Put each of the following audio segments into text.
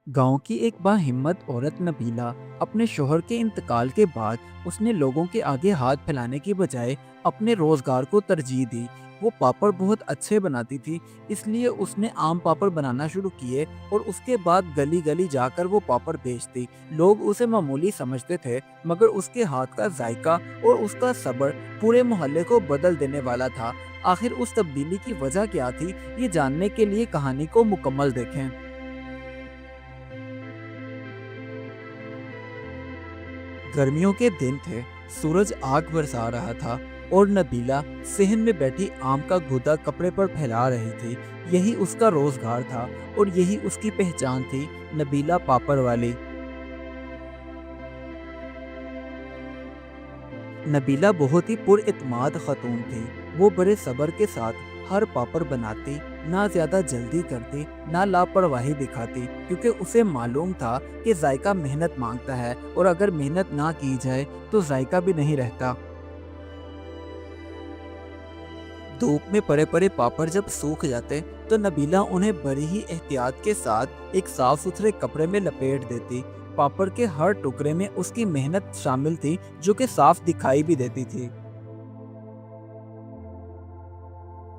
गांव की एक बाहिम्मत औरत नबीला अपने शोहर के इंतकाल के बाद उसने लोगों के आगे हाथ फैलाने की बजाय अपने रोजगार को तरजीह दी। वो पापड़ बहुत अच्छे बनाती थी, इसलिए उसने आम पापड़ बनाना शुरू किए और उसके बाद गली गली जाकर वो पापड़ बेचती। लोग उसे मामूली समझते थे, मगर उसके हाथ का जायका और उसका सब्र पूरे मोहल्ले को बदल देने वाला था। आखिर उस तब्दीली की वजह क्या थी, ये जानने के लिए कहानी को मुकम्मल देखें। गर्मियों के दिन थे, सूरज आग बरसा रहा था और नबीला सेहन में बैठी आम का गूदा कपड़े पर फैला रही थी। यही उसका रोजगार था और यही उसकी पहचान थी, नबीला पापड़ वाली। नबीला बहुत ही पुरइत्माद खतून थी। वो बड़े सब्र के साथ हर पापड़ बनाती, ना ज्यादा जल्दी करती, ना लापरवाही दिखाती, क्योंकि उसे मालूम था कि जायका मेहनत मांगता है और अगर मेहनत ना की जाए तो जायका भी नहीं रहता। धूप में पड़े पड़े पापड़ जब सूख जाते तो नबीला उन्हें बड़ी ही एहतियात के साथ एक साफ सुथरे कपड़े में लपेट देती। पापड़ के हर टुकड़े में उसकी मेहनत शामिल थी, जो कि साफ दिखाई भी देती थी।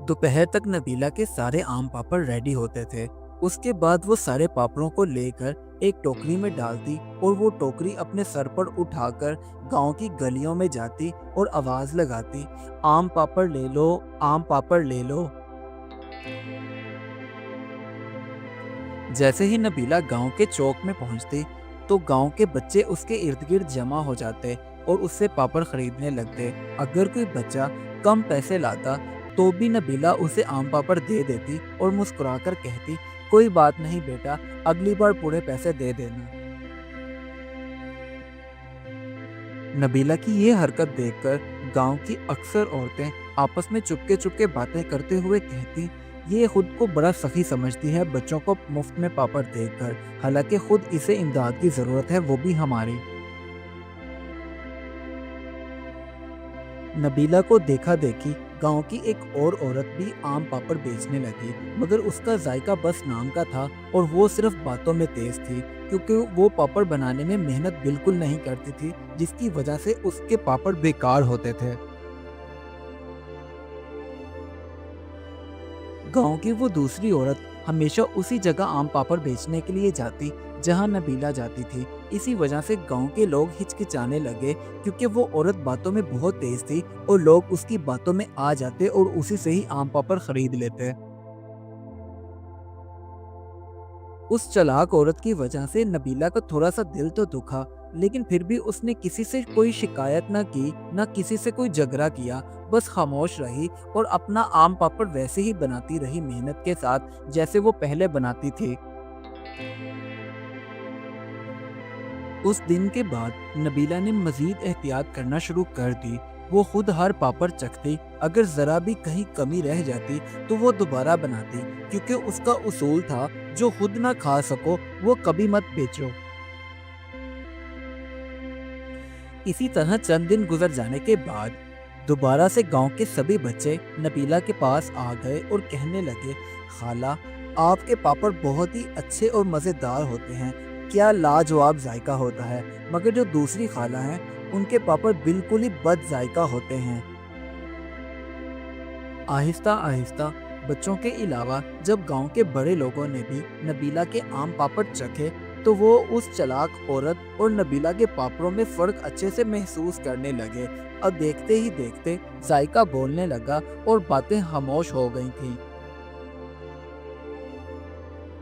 दोपहर तक नबीला के सारे आम पापड़ रेडी होते थे। उसके बाद वो सारे पापड़ों को लेकर एक टोकरी में डालती और वो टोकरी अपने सर पर उठाकर गांव की गलियों में जाती और आवाज लगाती, आम पापड़ ले लो, आम पापड़ ले लो। जैसे ही नबीला गांव के चौक में पहुंचती तो गांव के बच्चे उसके इर्द गिर्द जमा हो जाते और उससे पापड़ खरीदने लगते। अगर कोई बच्चा कम पैसे लाता तो भी नबीला उसे आम पापड़ दे देती और मुस्कुराकर कहती, कोई बात नहीं बेटा, अगली बार पूरे पैसे दे देना। नबीला की ये हरकत देखकर गांव की अक्सर औरतें आपस में चुपके चुपके बातें करते हुए कहती, ये खुद को बड़ा सखी समझती है बच्चों को मुफ्त में पापड़ देकर, हालांकि खुद इसे इमदाद की जरूरत है, वो भी हमारी। नबीला को देखा देखी गांव की एक और औरत भी आम पापड़ बेचने लगी, मगर उसका जायका बस नाम का था और वो सिर्फ बातों में तेज थी, क्योंकि वो पापड़ बनाने में मेहनत बिल्कुल नहीं करती थी, जिसकी वजह से उसके पापड़ बेकार होते थे। गांव की वो दूसरी औरत हमेशा उसी जगह आम पापड़ बेचने के लिए जाती जहां नबीला जाती थी। इसी वजह से गांव के लोग हिचकिचाने लगे, क्योंकि वो औरत बातों में बहुत तेज थी और लोग उसकी बातों में आ जाते और उसी से ही आम पापड़ खरीद लेते। उस चालाक औरत की वजह से नबीला का थोड़ा सा दिल तो दुखा, लेकिन फिर भी उसने किसी से कोई शिकायत ना की, ना किसी से कोई झगड़ा किया। बस खामोश रही और अपना आम पापड़ वैसे ही बनाती रही, मेहनत के साथ, जैसे वो पहले बनाती थी। उस दिन के बाद नबीला ने मजीद एहतियात करना शुरू कर दी। वो खुद हर पापड़ चखती, अगर जरा भी कहीं कमी रह जाती तो वो दोबारा बनाती, क्योंकि उसका उसूल था, जो खुद ना खा सको वो कभी मत बेचो। इसी तरह चंद दिन गुजर जाने के बाद दोबारा से गांव के सभी बच्चे नबीला के पास आ गए और कहने लगे, खाला, आपके पापड़ बहुत ही अच्छे और मज़ेदार होते हैं, क्या लाजवाब जायका होता है, मगर जो दूसरी खाला हैं उनके पापड़ बिल्कुल ही बद जायका होते हैं। आहिस्ता आहिस्ता बच्चों के अलावा जब गांव के बड़े लोगों ने भी नबीला के आम पापड़ चखे तो वो उस चालाक औरत और नबीला के पापड़ों में फर्क अच्छे से महसूस करने लगे। अब देखते ही देखते जायका बोलने लगा और बातें खामोश हो गई थीं।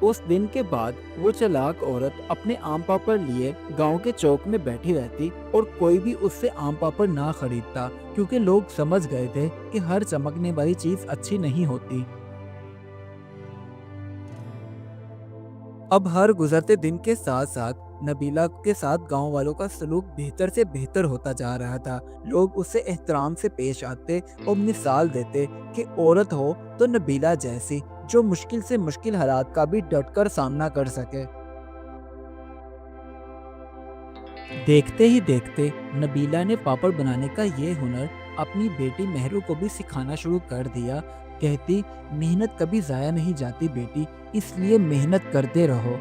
उस दिन के बाद वो चालाक औरत अपने आम पापड़ लिए गांव के चौक में बैठी रहती और कोई भी उससे आम पापड़ ना खरीदता, क्योंकि लोग समझ गए थे कि हर चमकने वाली चीज अच्छी नहीं होती। अब हर गुजरते दिन के साथ साथ नबीला के साथ गांव वालों का सलूक बेहतर से बेहतर होता जा रहा था। लोग उससे एहतराम से पेश आते और मिसाल देते कि औरत हो तो नबीला जैसी, जो मुश्किल से मुश्किल हालात का भी डटकर सामना कर सके। देखते ही देखते नबीला ने पापड़ बनाने का ये हुनर अपनी बेटी मेहरू को भी सिखाना शुरू कर दिया। कहती, मेहनत कभी ज़ाया नहीं जाती बेटी, इसलिए मेहनत करते रहो।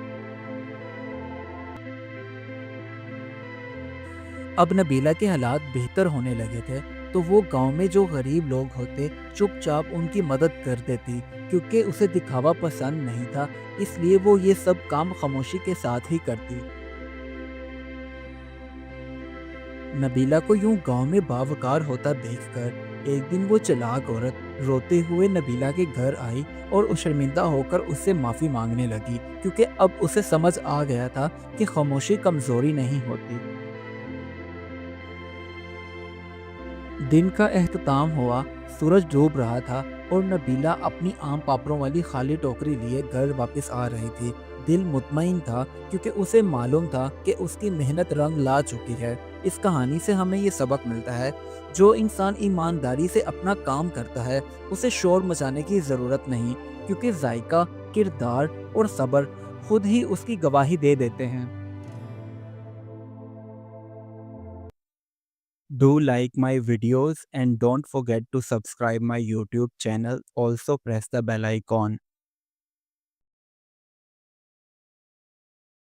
اب نبیلہ کے حالات بہتر ہونے لگے تھے تو وہ گاؤں میں جو غریب لوگ ہوتے چپ چاپ ان کی مدد کر دیتی، کیونکہ اسے دکھاوا پسند نہیں تھا، اس لیے وہ یہ سب کام خاموشی کے ساتھ ہی کرتی۔ نبیلہ کو یوں گاؤں میں باوقار ہوتا دیکھ کر ایک دن وہ چلاک عورت روتے ہوئے نبیلہ کے گھر آئی اور شرمندہ ہو کر اس سے معافی مانگنے لگی، کیونکہ اب اسے سمجھ آ گیا تھا کہ خاموشی کمزوری نہیں ہوتی۔ دن کا اختتام ہوا، سورج ڈوب رہا تھا اور نبیلہ اپنی عام پاپڑوں والی خالی ٹوکری لیے گھر واپس آ رہی تھی۔ دل مطمئن تھا کیونکہ اسے معلوم تھا کہ اس کی محنت رنگ لا چکی ہے۔ اس کہانی سے ہمیں یہ سبق ملتا ہے، جو انسان ایمانداری سے اپنا کام کرتا ہے اسے شور مچانے کی ضرورت نہیں، کیونکہ ذائقہ، کردار اور صبر خود ہی اس کی گواہی دے دیتے ہیں۔ Do like my videos and don't forget to subscribe my YouTube channel. Also press the bell icon.